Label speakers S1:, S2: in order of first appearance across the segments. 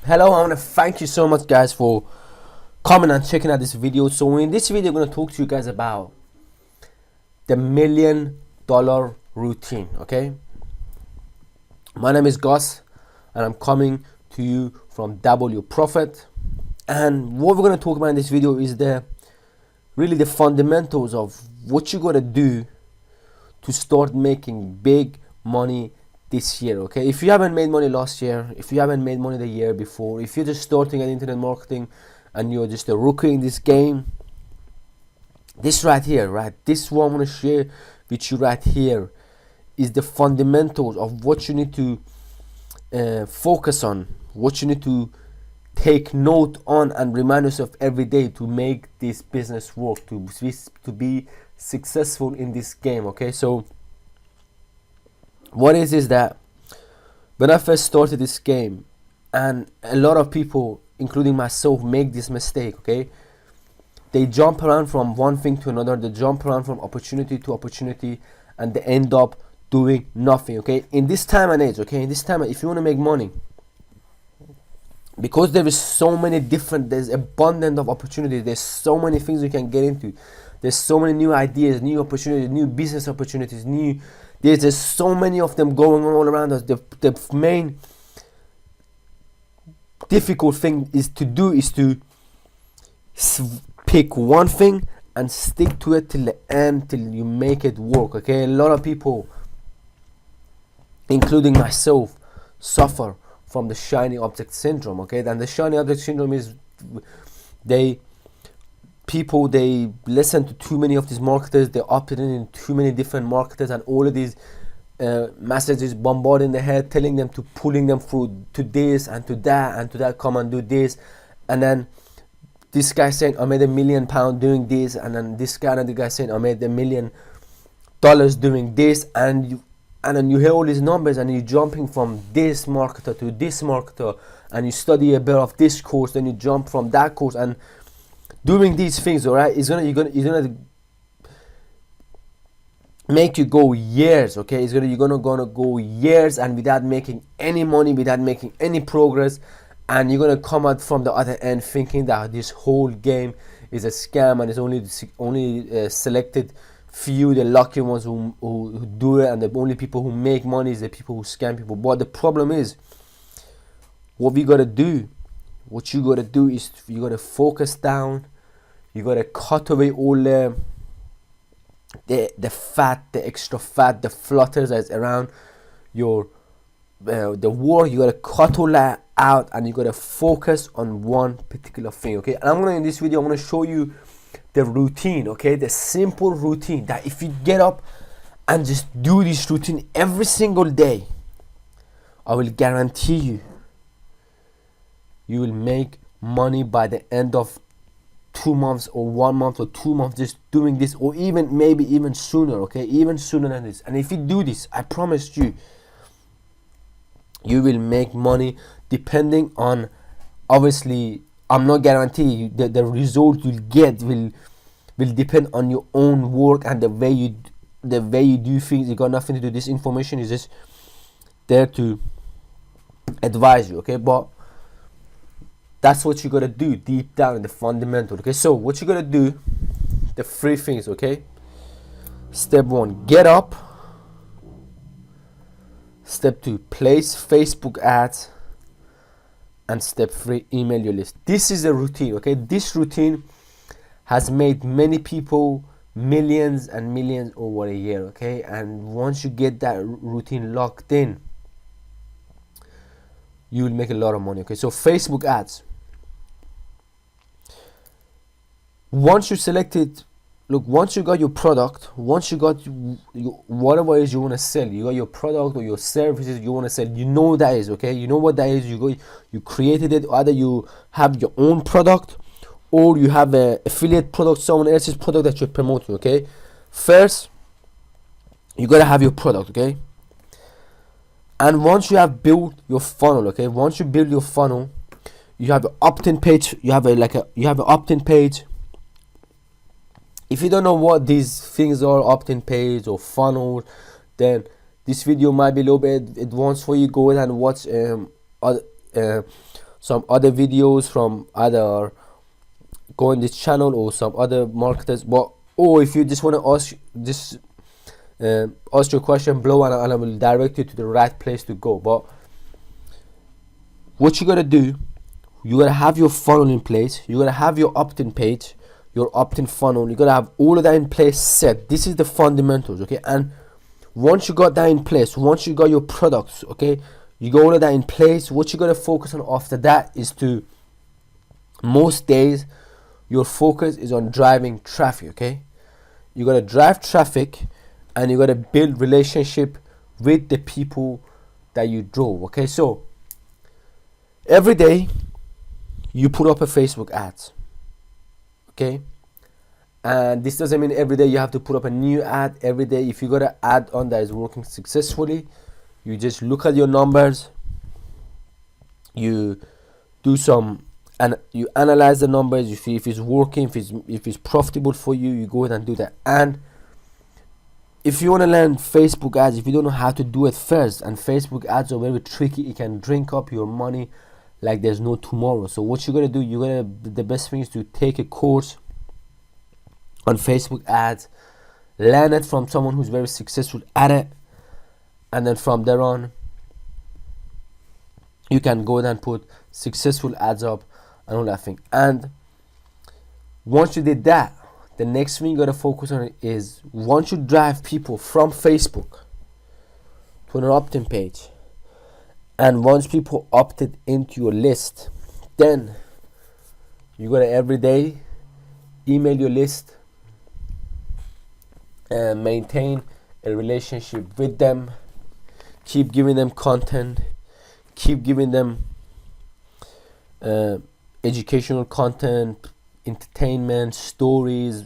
S1: Hello, I want to thank you so much guys for coming and checking out this video. So in this video I'm going to talk to you guys about the $1,000,000 routine. Okay, my name is Gus and I'm coming to you from W Profit, and what we're going to talk about in this video is really the fundamentals of what you got to do to start making big money this year. Okay, if you haven't made money last year, if you haven't made money the year before, if you're just starting at internet marketing and you're just a rookie in this game, this right here, this one I'm going to share with you right here is the fundamentals of what you need to focus on, what you need to take note on and remind yourself every day to make this business work, to be successful in this game. Okay, so what is that when I first started this game, and a lot of people including myself make this mistake, okay, they jump around from one thing to another, they jump around from opportunity to opportunity, and they end up doing nothing. Okay, in this time and age, okay, in this time, if you want to make money, because there is so many different, there's abundant of opportunities, there's so many things you can get into, there's so many new ideas, new opportunities, new business opportunities, there's so many of them going on all around us. The main difficult thing is to pick one thing and stick to it till the end, till you make it work. Okay, a lot of people, including myself, suffer from the shiny object syndrome. Okay, then the shiny object syndrome is they listen to too many of these marketers, they opt in too many different marketers, and all of these messages bombarding their head, telling them to pulling them through to this and to that and to that, come and do this, and then this guy saying I made £1 million doing this, and then this guy and the guy saying I made $1 million doing this, and then you hear all these numbers and you're jumping from this marketer to this marketer, and you study a bit of this course, then you jump from that course, and doing these things, all right, is gonna make you go years. Okay, you're gonna go years and without making any money, without making any progress, and you're gonna come out from the other end thinking that this whole game is a scam and it's only selected few, the lucky ones who do it, and the only people who make money is the people who scam people. But the problem is, what you gotta do is you gotta focus down. You gotta cut away all the fat, the extra fat, the flutters that's around your the work. You gotta cut all that out, and you gotta focus on one particular thing. Okay, and in this video I'm gonna show you the routine. Okay, the simple routine that if you get up and just do this routine every single day, I will guarantee you will make money by the end of 2 months or 1 month or 2 months, just doing this, or maybe even sooner. Okay, even sooner than this. And if you do this, I promise you will make money, depending on, obviously I'm not guaranteeing you that the result you'll get will depend on your own work and the way you do things. It got nothing to do. This information is just there to advise you. Okay, but that's what you gotta do deep down in the fundamental. Okay, so what you gotta do, the 3 things. Okay, step 1, get up. Step 2, place Facebook ads. And step 3, email your list. This is a routine. Okay, this routine has made many people millions and millions over a year. Okay, and once you get that routine locked in, you will make a lot of money. Okay, so Facebook ads. Once you selected, once you got your product, once you got whatever it is you want to sell, you got your product or your services you want to sell, you know what that is. Okay, you know what that is. You created it. Either you have your own product or you have an affiliate product, someone else's product that you're promoting. Okay, first you gotta have your product. Okay, and once you have built your funnel, okay, once you build your funnel, you have an opt-in page. You have an opt-in page. If you don't know what these things are, opt-in page or funnel, then this video might be a little bit advanced for you. Go ahead and watch some other videos from either go on this channel or some other marketers, but or if you just want to ask your question below, and I will direct you to the right place to go. But what you gotta do, you gotta have your funnel in place, you gotta have your opt-in page, your opt-in funnel, you gotta have all of that in place set. This is the fundamentals, okay? And once you got that in place, once you got your products, okay, you got all of that in place, what you gotta focus on after that is to, most days your focus is on driving traffic, okay? You gotta drive traffic, and you gotta build relationship with the people that you drove, okay? So every day you put up a Facebook ads, okay? And this doesn't mean every day you have to put up a new ad. Every day, if you got an ad on that is working successfully, you just look at your numbers, you do some, and you analyze the numbers. You see if it's working, if it's profitable for you, you go ahead and do that. And if you want to learn Facebook ads, if you don't know how to do it first, and Facebook ads are very tricky, it can drink up your money like there's no tomorrow. So what you're gonna do, the best thing is to take a course on Facebook ads, learn it from someone who's very successful at it, and then from there on you can go ahead and put successful ads up and all that thing. And once you did that, the next thing you gotta focus on is, once you drive people from Facebook to an opt-in page, and once people opted into your list, then you gotta every day email your list and maintain a relationship with them. Keep giving them content, keep giving them educational content, entertainment, stories,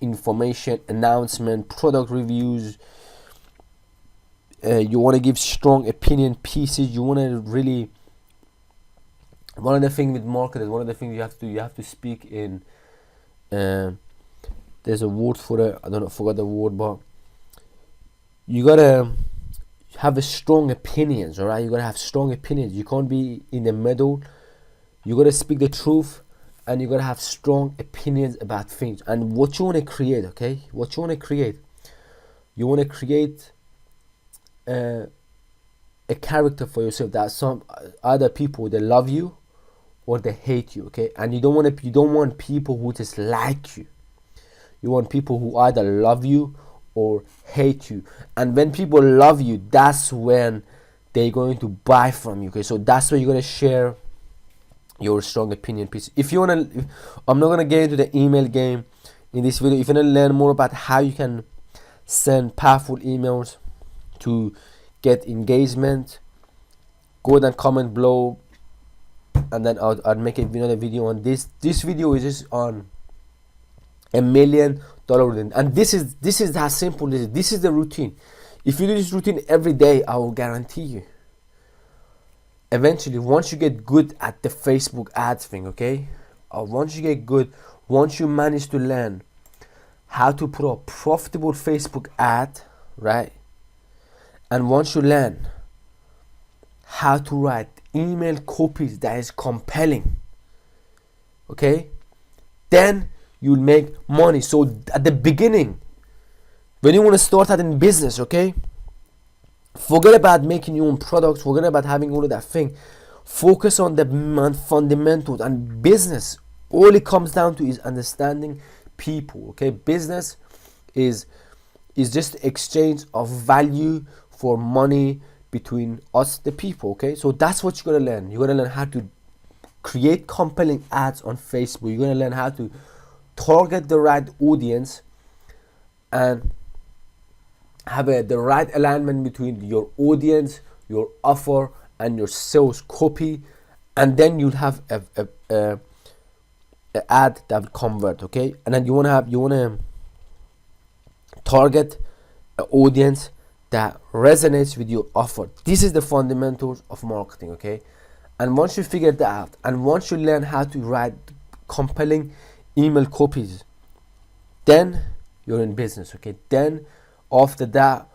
S1: information, announcement, product reviews. You want to give strong opinion pieces. You want to really, one of the things with marketers, one of the things you have to do, you have to speak in, there's a word for it, I don't know, I forgot the word, but you gotta have a strong opinions, alright? You gotta have strong opinions. You can't be in the middle. You gotta speak the truth, and you gotta have strong opinions about things. And what you want to create, okay? What you want to create, you want to create a character for yourself that some other people, they love you or they hate you, okay? And you don't want people who just like you. You want people who either love you or hate you. And when people love you, that's when they're going to buy from you, okay? So that's where you're going to share your strong opinion piece. If you want to, I'm not going to get into the email game in this video. If you want to learn more about how you can send powerful emails to get engagement, go ahead and comment below, and then I'll make another video on this. This video is just on $1 million routine, and this is how simple it is. This is the routine. If you do this routine every day, I will guarantee you, eventually, once you get good at the Facebook ads thing, okay, once you get good, once you manage to learn how to put a profitable Facebook ad, right, and once you learn how to write email copies that is compelling, okay, then you'll make money. So at the beginning, when you want to start out in business, okay, forget about making your own products, forget about having all of that thing. Focus on the fundamentals. And business, all it comes down to is understanding people, okay? Business is just exchange of value for money between us, the people, okay? So that's what you're gonna learn. You're gonna learn how to create compelling ads on Facebook. You're gonna learn how to target the right audience and have the right alignment between your audience, your offer, and your sales copy, and then you'll have a ad that will convert, okay? And then you wanna target an audience that resonates with your offer. This is the fundamentals of marketing, okay? And once you figure that out, and once you learn how to write compelling email copies, then you're in business, okay? Then after that,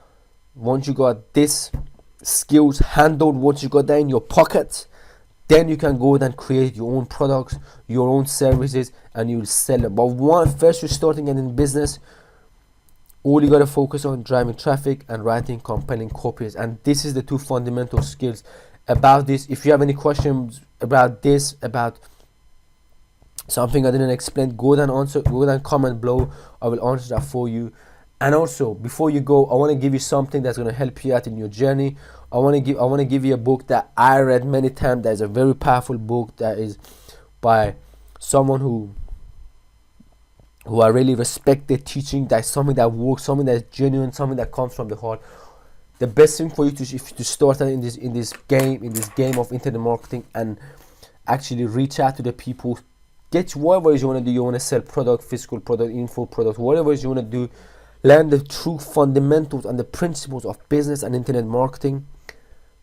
S1: once you got this skills handled, once you got that in your pocket, then you can go and create your own products, your own services, and you'll sell them. But first you're starting in business, all you gotta focus on driving traffic and writing compelling copies. And this is the two fundamental skills about this. If you have any questions about this, about something I didn't explain, go and comment below. I will answer that for you. And also, before you go, I want to give you something that's going to help you out in your journey. I want to give you a book that I read many times. That is a very powerful book, that is by someone who I really respect their teaching. That's something that works, something that's genuine, something that comes from the heart. The best thing for you to start in this game of internet marketing and actually reach out to the people. Get whatever you want to do. You want to sell product, physical product, info product, whatever you want to do. Learn the true fundamentals and the principles of business and internet marketing.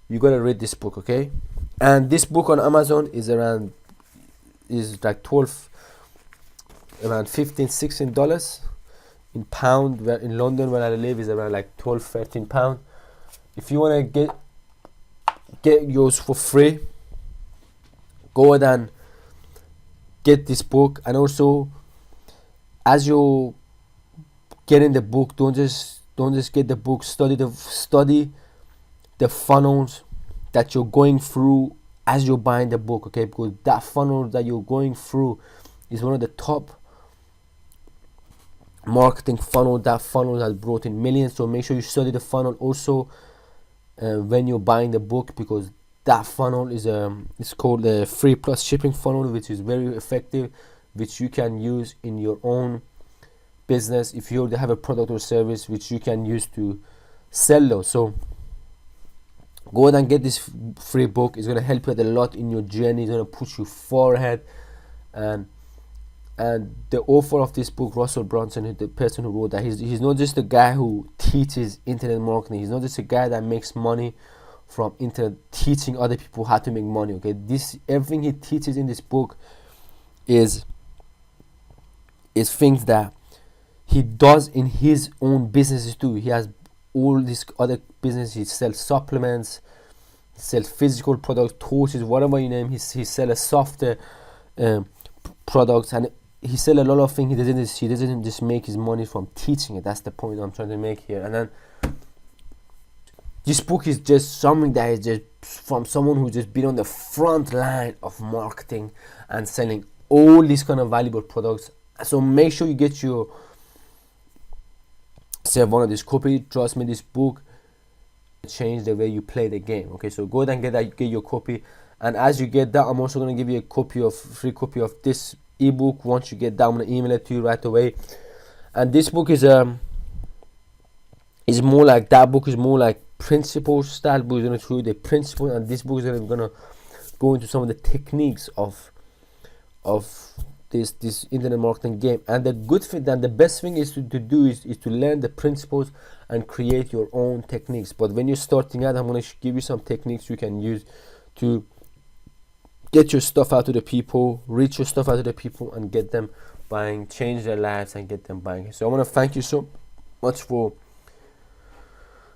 S1: You gotta read this book, okay? And this book on Amazon is like around $15-16 in pound. Where in London, where I live, is around like 12-13 pound. If you wanna get yours for free, go ahead and get this book. And also, as you getting the book, don't just get the book. Study the funnels that you're going through as you're buying the book, okay? Because that funnel that you're going through is one of the top marketing funnel. That funnel has brought in millions. So make sure you study the funnel also when you're buying the book, because that funnel is it's called the free plus shipping funnel, which is very effective, which you can use in your own business if you already have a product or service which you can use to sell those. So go ahead and get this free book. It's going to help you a lot in your journey. It's going to push you far ahead. And the author of this book, Russell Brunson, the person who wrote that, he's not just a guy who teaches internet marketing. He's not just a guy that makes money from internet teaching other people how to make money, okay? Everything he teaches in this book is things that he does in his own businesses too. He has all these other businesses. He sells supplements, he sells physical products, courses, whatever you name. He sells software products, and he sells a lot of things. He doesn't just make his money from teaching it. That's the point I'm trying to make here. And then this book is just something that is just from someone who's just been on the front line of marketing and selling all these kind of valuable products. So make sure you get yourself one of these copy. Trust me, this book change the way you play the game, okay? So go ahead and get your copy. And as you get that, I'm also going to give you a free copy of this ebook. Once you get that, I'm going to email it to you right away. And this book is more like, that book is more like principle style book. Is going to show you the principle, and this book is going to go into some of the techniques of this internet marketing game. And the good thing, and the best thing is to learn the principles and create your own techniques. But when you're starting out, I'm going to give you some techniques you can use to get your stuff out to the people, reach your stuff out to the people, and get them buying, change their lives and get them buying. So I want to thank you so much for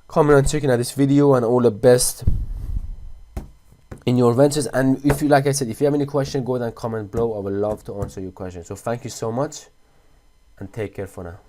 S1: coming and checking out this video, and all the best in your ventures. And if you, like I said, if you have any question, go ahead and comment below. I would love to answer your question. So thank you so much, and take care for now.